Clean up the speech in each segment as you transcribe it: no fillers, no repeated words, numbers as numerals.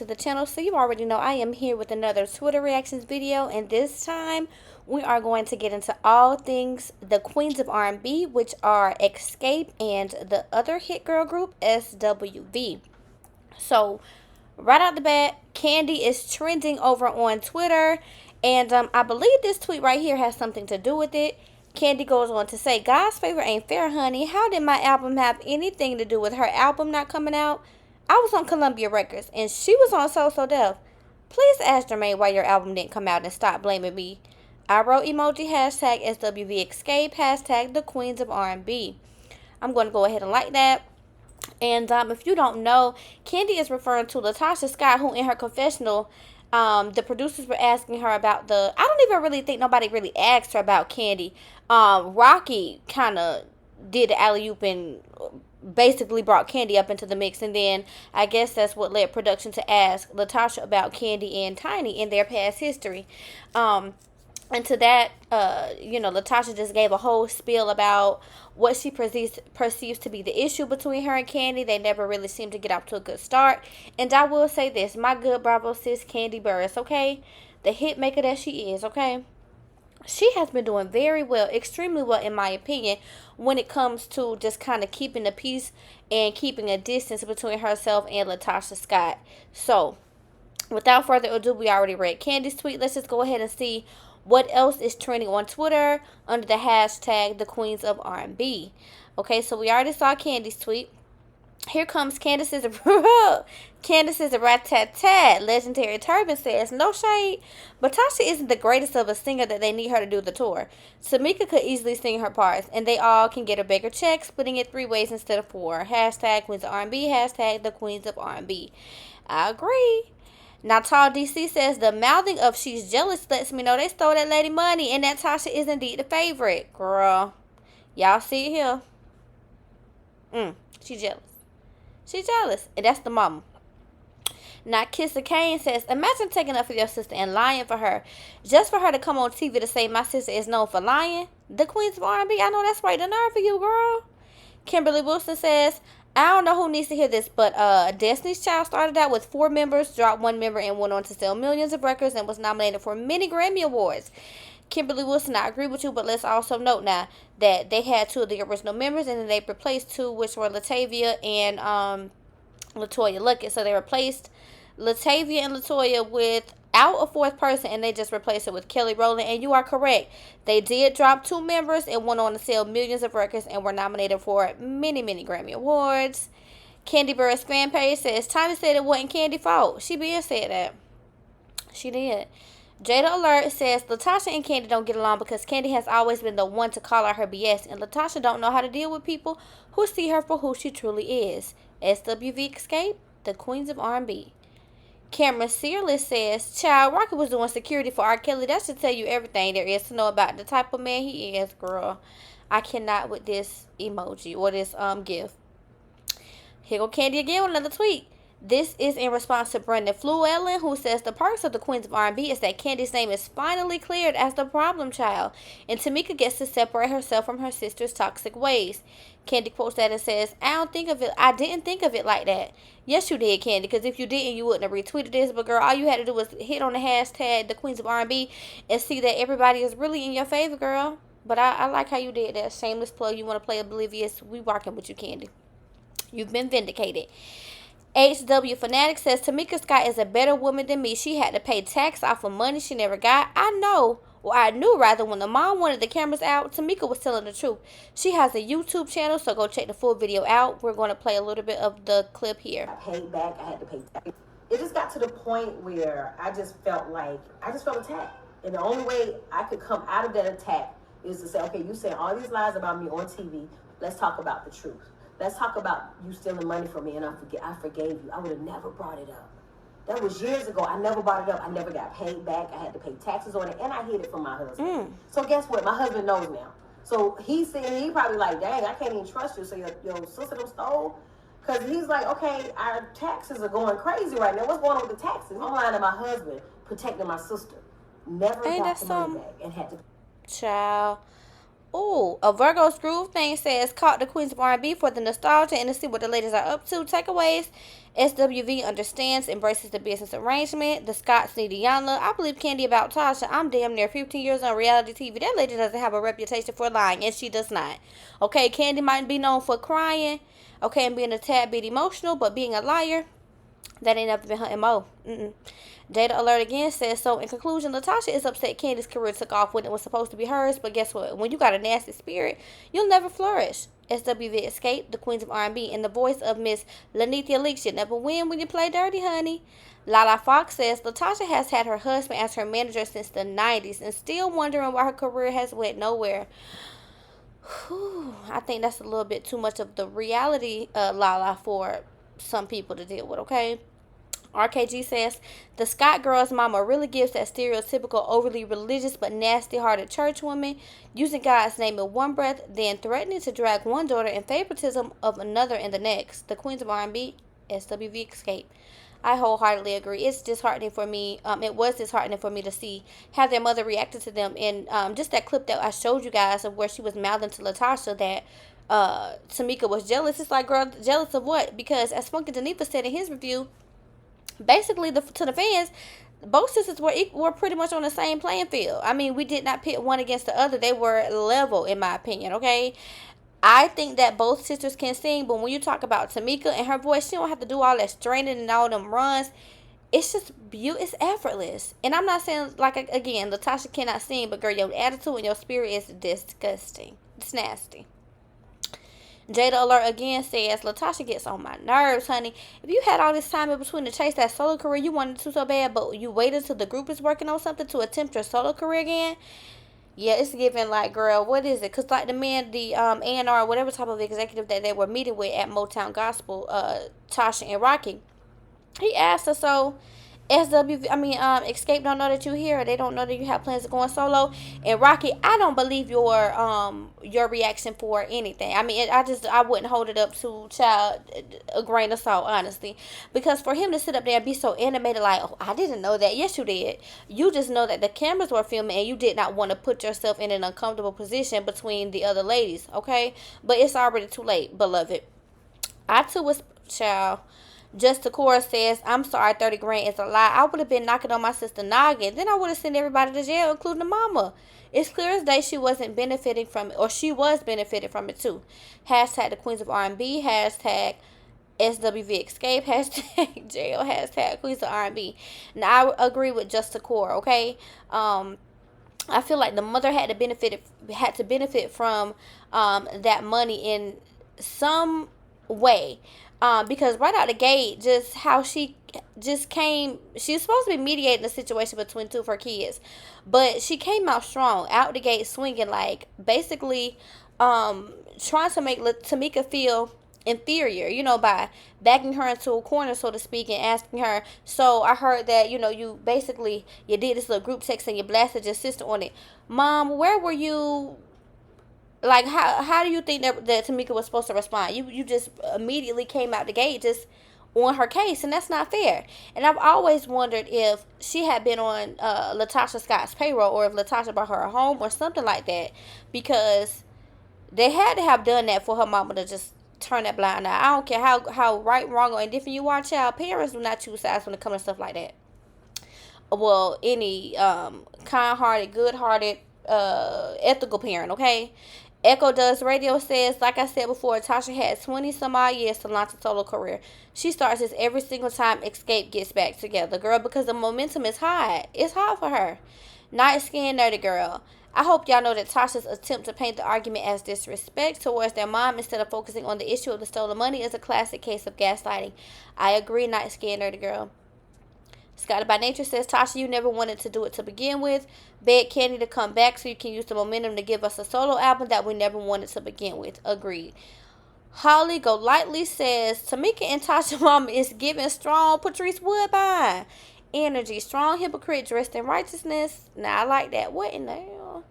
to the channel. So you already know I am here with another Twitter reactions video, and this time we are going to get into all things the Queens of R&B, which are Xscape and the other hit girl group SWV. So right out the bat, Candy is trending over on Twitter, and I believe this tweet right here has something to do with it. Candy goes on to say, God's favor ain't fair, honey. How did my album have anything to do with her album not coming out? I was on Columbia Records, and she was on So Def. Please ask Jermaine why your album didn't come out and stop blaming me. I wrote emoji hashtag SWV Escape hashtag the Queens of R&B. I'm going to go ahead and like that. And if you don't know, Candy is referring to Latocha Scott, who in her confessional, the producers were asking her about the, I don't even really think nobody really asked her about Candy. Rocky kind of did the alley-oop and basically brought Candy up into the mix, and then I guess that's what led production to ask Latocha about Candy and Tiny in their past history. And to that, Latocha just gave a whole spiel about what she perceives to be the issue between her and Candy. They never really seem to get off to a good start. And I will say this, my good Bravo sis Kandi Burruss, okay? The hit maker that she is, okay? She has been doing very well, extremely well in my opinion, when it comes to just kind of keeping the peace and keeping a distance between herself and Latocha Scott. So, without further ado, we already read Candy's tweet. Let's just go ahead and see what else is trending on Twitter under the hashtag the Queens of R&B. Okay, so we already saw Candy's tweet. Here comes Candace's Candace's rat-tat-tat. Legendary Turban says, no shade, but Tasha isn't the greatest of a singer that they need her to do the tour. Tamika could easily sing her parts, and they all can get a bigger check, splitting it 3 ways instead of 4. Hashtag Queens of R&B, hashtag the Queens of R&B. I agree. Now, Tall DC says, the mouthing of she's jealous lets me know they stole that lady money, and that Tasha is indeed the favorite. Girl, y'all see it here? She's jealous. She's jealous, and that's the mama. Now, Kissa Kane says, imagine taking up for your sister and lying for her, just for her to come on TV to say my sister is known for lying. The Queens of R&B, I know that's right, the nerve for you, girl. Kimberly Wilson says, I don't know who needs to hear this, but Destiny's Child started out with 4 members, dropped 1 member, and went on to sell millions of records and was nominated for many Grammy Awards. Kimberly Wilson, I agree with you, but let's also note now that they had 2 of the original members, and then they replaced 2, which were Latavia and Latoya Luckett. So they replaced Latavia and Latoya without a 4th person, and they just replaced it with Kelly Rowland. And you are correct. They did drop 2 members and went on to sell millions of records and were nominated for many, many Grammy Awards. Kandi Burruss fan page says, Tiny said it wasn't Candy's fault. She been said that. She did. Jada Alert says, Latasha and Candy don't get along because Candy has always been the one to call out her BS, and Latasha don't know how to deal with people who see her for who she truly is. SWV Escape, the Queens of R&B. Cameron Searless says, Child, Rocky was doing security for R. Kelly. That should tell you everything there is to know about the type of man he is, girl. I cannot with this emoji or this gift. Here go Candy again with another tweet. This is in response to Brendan Fluellen, who says the perks of the Queens of R&B is that Candy's name is finally cleared as the problem child, and Tamika gets to separate herself from her sister's toxic ways. Candy quotes that and says, I didn't think of it like that. Yes, you did, Candy, because if you didn't, you wouldn't have retweeted this. But girl, all you had to do was hit on the hashtag the Queens of R&B and see that everybody is really in your favor, girl. But I like how you did that. Shameless plug. You want to play oblivious? We rocking with you, Candy. You've been vindicated. HW Fanatic says, Tamika Scott is a better woman than me. She had to pay tax off of money she never got. I knew rather when the mom wanted the cameras out, Tamika was telling the truth. She has a YouTube channel, so go check the full video out. We're going to play a little bit of the clip here. I paid back. I had to pay tax. It just got to the point where I just felt attacked. And the only way I could come out of that attack is to say, okay, you saying all these lies about me on TV. Let's talk about the truth. Let's talk about you stealing money from me, and I forgave you. I would have never brought it up. That was years ago. I never brought it up. I never got paid back. I had to pay taxes on it, and I hid it from my husband. So guess what? My husband knows now. So he's saying, he probably like, dang, I can't even trust you. So your sister them stole? Because he's like, okay, our taxes are going crazy right now. What's going on with the taxes? I'm lying to my husband, protecting my sister. Never got the money back and had to. Child. Ooh, a Virgo's Groove thing says, caught the Queens of R&B for the nostalgia and to see what the ladies are up to. Takeaways. SWV understands, embraces the business arrangement. The Scots need a Yana. I believe Candy about Tasha. I'm damn near 15 years on reality TV. That lady doesn't have a reputation for lying, and she does not. Okay, Candy might be known for crying, okay, and being a tad bit emotional, but being a liar, that ain't never been her MO. Data Alert again says, so in conclusion, Latasha is upset Candy's career took off when it was supposed to be hers, but guess what? When you got a nasty spirit, you'll never flourish. SWV Xscape, the Queens of R&B, in the voice of Miss Lanithia Leaks, you never win when you play dirty, honey. Lala Fox says, Latasha has had her husband as her manager since the 90s and still wondering why her career has went nowhere. Whew, I think that's a little bit too much of the reality, Lala, for some people to deal with, okay? RKG says, the Scott girl's mama really gives that stereotypical overly religious but nasty-hearted church woman, using God's name in one breath, then threatening to drag one daughter in favoritism of another in the next. The Queens of R&B, SWV Xscape. I wholeheartedly agree. It's disheartening for me. It was disheartening for me to see how their mother reacted to them. And just that clip that I showed you guys of where she was mouthing to Latasha that Tamika was jealous. It's like, girl, jealous of what? Because as Funky Danifa said in his review, basically to the fans, both sisters were pretty much on the same playing field. I mean, we did not pit one against the other. They were level, in my opinion, okay? I think that both sisters can sing, but when you talk about Tamika and her voice, she don't have to do all that straining and all them runs. It's just it's effortless. And I'm not saying, like, again, Latasha cannot sing, but girl, your attitude and your spirit is disgusting. It's nasty. Jada Alert again says, Latasha gets on my nerves, honey. If you had all this time in between to chase that solo career you wanted to so bad, but you waited till the group is working on something to attempt your solo career again, yeah, it's giving like, girl, what is it? Because like the man, the A&R, whatever type of executive that they were meeting with at Motown Gospel, Tasha and Rocky, he asked her, so Xscape don't know that you're here. They don't know that you have plans of going solo. And Rocky, I don't believe your reaction for anything. I mean, I wouldn't hold it up to child a grain of salt, honestly, because for him to sit up there and be so animated, like, oh, I didn't know that. Yes, you did. You just know that the cameras were filming, and you did not want to put yourself in an uncomfortable position between the other ladies. Okay, but it's already too late, beloved. I too was child. Just the chorus says, I'm sorry, 30 grand is a lie. I would have been knocking on my sister noggin. Then I would have sent everybody to jail, including the mama. It's clear as day she wasn't benefiting from it, or she was benefiting from it too. Hashtag the Queens of R&B, hashtag SWV Xscape, hashtag jail, hashtag Queens of R&B. Now, I agree with Just the Core, okay? I feel like the mother had to benefit from that money in some way. Because right out the gate, just how she just came, she was supposed to be mediating the situation between two of her kids, but she came out strong, out the gate swinging, like basically trying to make Tamika feel inferior, by backing her into a corner, so to speak, and asking her, so I heard that, you did this little group text and you blasted your sister on it. Mom, where were you? Like, how do you think that Tamika was supposed to respond? You just immediately came out the gate just on her case, and that's not fair. And I've always wondered if she had been on Latasha Scott's payroll, or if Latasha brought her home or something like that, because they had to have done that for her mama to just turn that blind eye. I don't care how right, wrong, or indifferent you are, child. Parents do not choose sides when it comes to stuff like that. Well, any kind-hearted, good-hearted, ethical parent, okay? Echo Does Radio says, like I said before, Tasha had 20 some odd years to launch a solo career. She starts this every single time Xscape gets back together, girl, because the momentum is high. It's hot for her. Night Skin Nerdy Girl. I hope y'all know that Tasha's attempt to paint the argument as disrespect towards their mom instead of focusing on the issue of the stolen money is a classic case of gaslighting. I agree, Night Skin Nerdy Girl. Scotty by Nature says, Tasha, you never wanted to do it to begin with. Beg Candy to come back so you can use the momentum to give us a solo album that we never wanted to begin with. Agreed. Holly Golightly says, Tamika and Tasha mama is giving strong Patrice Woodbine energy. Strong hypocrite dressed in righteousness. Now, I like that. What in the hell?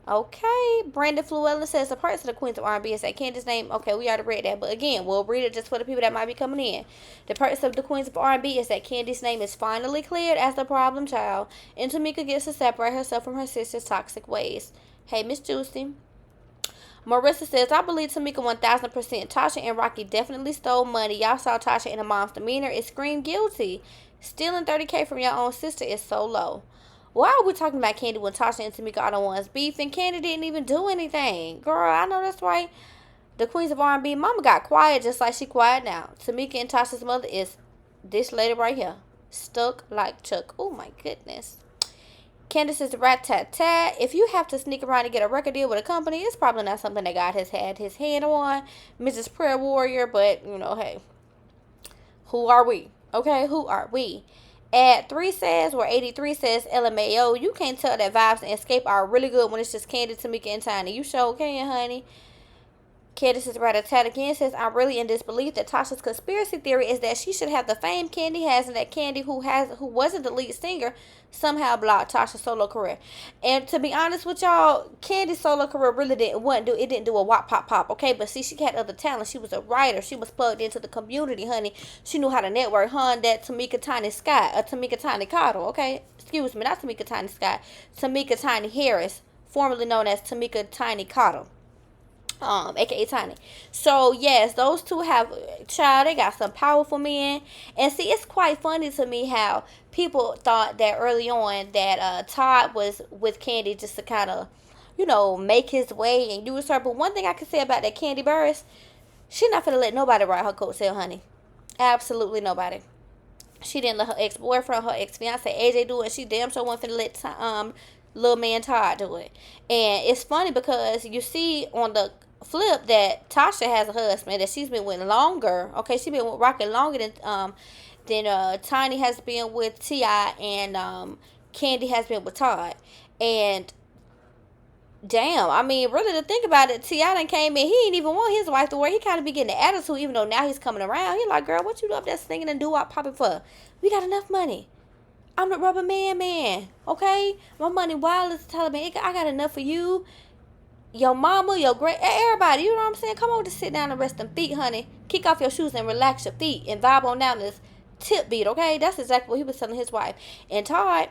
Okay. Brandon Fluellen says, the parts of the Queens of R&B is that Candy's name. Okay, we already read that. But again, we'll read it just for the people that might be coming in. The parts of the Queens of R&B is that Candy's name is finally cleared as the problem child. And Tamika gets to separate herself from her sister's toxic ways. Hey, Miss Juicy. Marissa says, I believe Tamika 1000%. Tasha and Rocky definitely stole money. Y'all saw Tasha in a mom's demeanor. It screamed guilty. Stealing 30K from your own sister is so low. Why are we talking about Candy when Tasha and Tamika are the ones beefing? Candy didn't even do anything. Girl, I know that's right. The Queens of R&B, Mama got quiet just like she quiet now. Tamika and Tasha's mother is this lady right here. Stuck like Chuck. Oh my goodness. Candace is rat-tat-tat. If you have to sneak around and get a record deal with a company, it's probably not something that God has had his hand on. Mrs. Prayer Warrior, but, you know, hey. Who are we? Okay, who are we? At 3 says, where 83 says, LMAO, you can't tell that Vibes and Xscape are really good when it's just Candy, Tamika, and Tiny. You sure can, honey. Candace is rat-a-tat again says, I'm really in disbelief that Tasha's conspiracy theory is that she should have the fame Candy has and that Candy, who wasn't the lead singer, somehow blocked Tasha's solo career. And to be honest with y'all, Candy's solo career really didn't do a wop pop pop, okay? But see, she had other talent. She was a writer. She was plugged into the community, honey. She knew how to network, that Tamika Tiny Scott, or Tamika Tiny Cottle, okay? Excuse me, not Tamika Tiny Scott. Tamika Tiny Harris, formerly known as Tamika Tiny Cottle. AKA Tiny. So yes, those two have child, they got some powerful men. And see, it's quite funny to me how people thought that early on that Todd was with Candy just to kind of, you know, make his way and use her. But one thing I can say about that Candy Burris, she not finna let nobody ride her coattail, honey. Absolutely nobody. She didn't let her ex-boyfriend, her ex-fiance AJ do it. She damn sure wasn't finna let little man Todd do it. And it's funny because you see on the flip that Tasha has a husband that she's been with longer. Okay, she's been with Rocky longer than Tiny has been with T.I. and Candy has been with Todd. And damn, I mean, really to think about it, T.I. done came in. He ain't even want his wife to work. He kind of be getting the attitude, even though now he's coming around. He like, girl, what you up there singing and do-wop popping for? We got enough money. I'm the rubber man, okay? My money wild as the Taliban. I got enough for you, your mama, your everybody. You know what I'm saying? Come on, just sit down and rest them feet, honey. Kick off your shoes and relax your feet and vibe on down this tip beat, okay? That's exactly what he was telling his wife. And Todd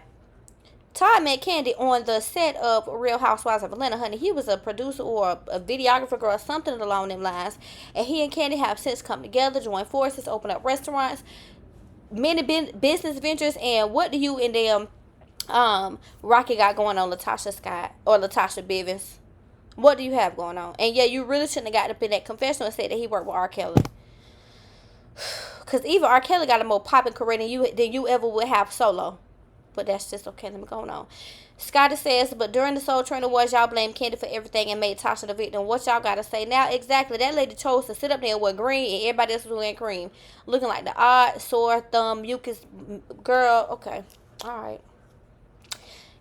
met Candy on the set of Real Housewives of Atlanta, honey. He was a producer or a videographer or something along them lines. And he and Candy have since come together, joined forces, opened up restaurants, many business ventures. And what do you and them Rocky got going on, Latocha Scott or Latocha Bivens? What do you have going on? And yeah, you really shouldn't have got up in that confessional and said that he worked with R. Kelly. Because even R. Kelly got a more popping career than you ever would have solo. But that's just okay. Let me go on. Scotty says, but during the Soul Train Awards, y'all blamed Candy for everything and made Tasha the victim. What y'all got to say now? Exactly. That lady chose to sit up there with green and everybody else was wearing cream. Looking like the odd, sore thumb, mucus girl. Okay. All right.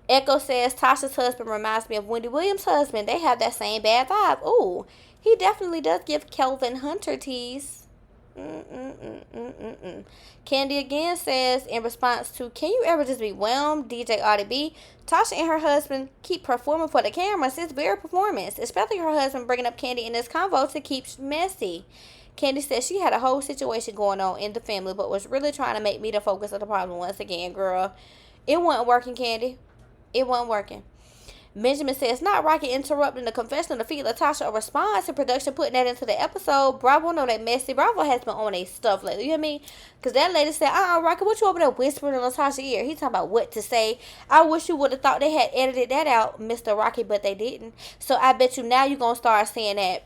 Echo says, Tasha's husband reminds me of Wendy Williams' husband. They have that same bad vibe. Ooh, he definitely does give Kelvin Hunter tease. Candy again says, in response to, can you ever just be whelmed? DJ Audie B. Tasha and her husband keep performing for the cameras. It's very performance. Especially her husband bringing up Candy in this convo to keep messy. Candy says she had a whole situation going on in the family, but was really trying to make me the focus of the problem once again, girl. It wasn't working, Candy. It wasn't working. Benjamin says, not Rocky interrupting the confessional to feed Latocha a response to production putting that into the episode. Bravo know that messy. Bravo has been on a stuff lately. You hear me? Because that lady said, Rocky, what you over there whispering in Latasha's ear? He talking about what to say. I wish you would have thought they had edited that out, Mr. Rocky, but they didn't. So I bet you now you're going to start saying that,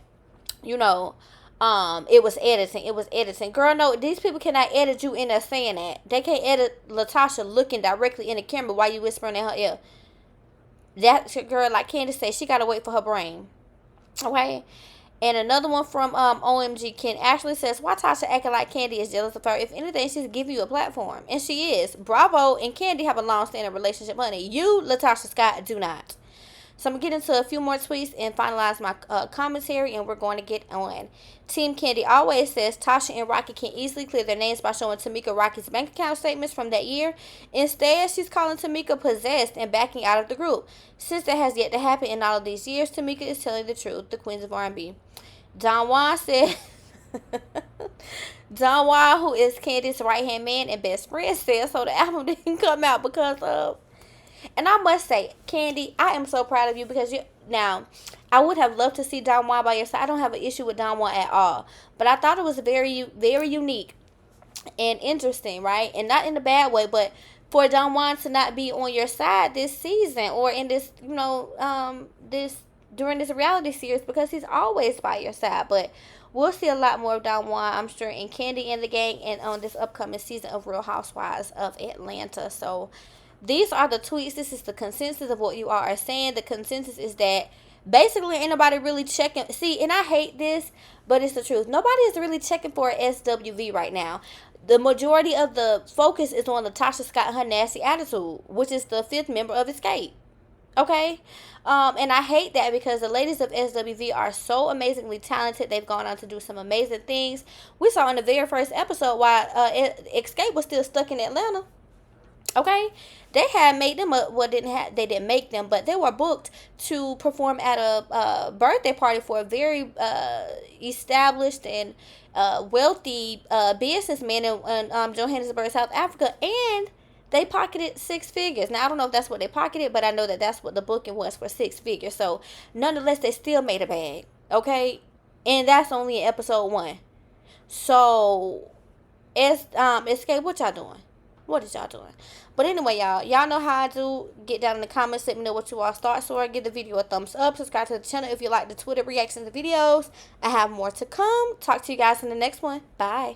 you know, it was editing. It was editing. Girl, no, these people cannot edit you in there saying that. They can't edit Latocha looking directly in the camera while you whispering in her ear. That girl, like Candace said, she gotta wait for her brain. Okay? And another one from OMG Ken Ashley says, why Tasha acting like Candy is jealous of her? If anything, she's giving you a platform. And she is. Bravo and Candy have a long-standing relationship, honey. You, Latasha Scott, do not. So I'm going to get into a few more tweets and finalize my commentary, and we're going to get on. Team Candy always says Tasha and Rocky can easily clear their names by showing Tamika Rocky's bank account statements from that year. Instead, she's calling Tamika possessed and backing out of the group. Since that has yet to happen in all of these years, Tamika is telling the truth. The Queens of R&B. Don Juan said... Don Juan, who is Candy's right-hand man and best friend, says so the album didn't come out because of... And I must say, Candy, I am so proud of you because you now. I would have loved to see Don Juan by your side. I don't have an issue with Don Juan at all, but I thought it was very, very unique and interesting, right? And not in a bad way, but for Don Juan to not be on your side this season or in this, this during this reality series because he's always by your side. But we'll see a lot more of Don Juan, I'm sure, in Candy and the Gang and on this upcoming season of Real Housewives of Atlanta. So these are the tweets. This is the consensus of what you all are saying. The consensus is that basically ain't nobody really checking. See, and I hate this, but it's the truth. Nobody is really checking for SWV right now. The majority of the focus is on Latocha Scott and her nasty attitude, which is the fifth member of Xscape. Okay? And I hate that because the ladies of SWV are so amazingly talented. They've gone on to do some amazing things. We saw in the very first episode why Xscape was still stuck in Atlanta. Okay, they had made them a well didn't have they didn't make them, but they were booked to perform at a birthday party for a very established and wealthy businessman in Johannesburg, South Africa, and they pocketed 6 figures. Now I don't know if that's what they pocketed, but I know that that's what the booking was for 6 figures. So nonetheless, they still made a bag. Okay, and that's only in episode 1. So it's Escape. What y'all doing? What is y'all doing? But anyway, y'all know how I do. Get down in the comments, let me know what you all thoughts are. Give the video a thumbs up. Subscribe to the channel if you like the Twitter reactions videos. I have more to come. Talk to you guys in the next one. Bye.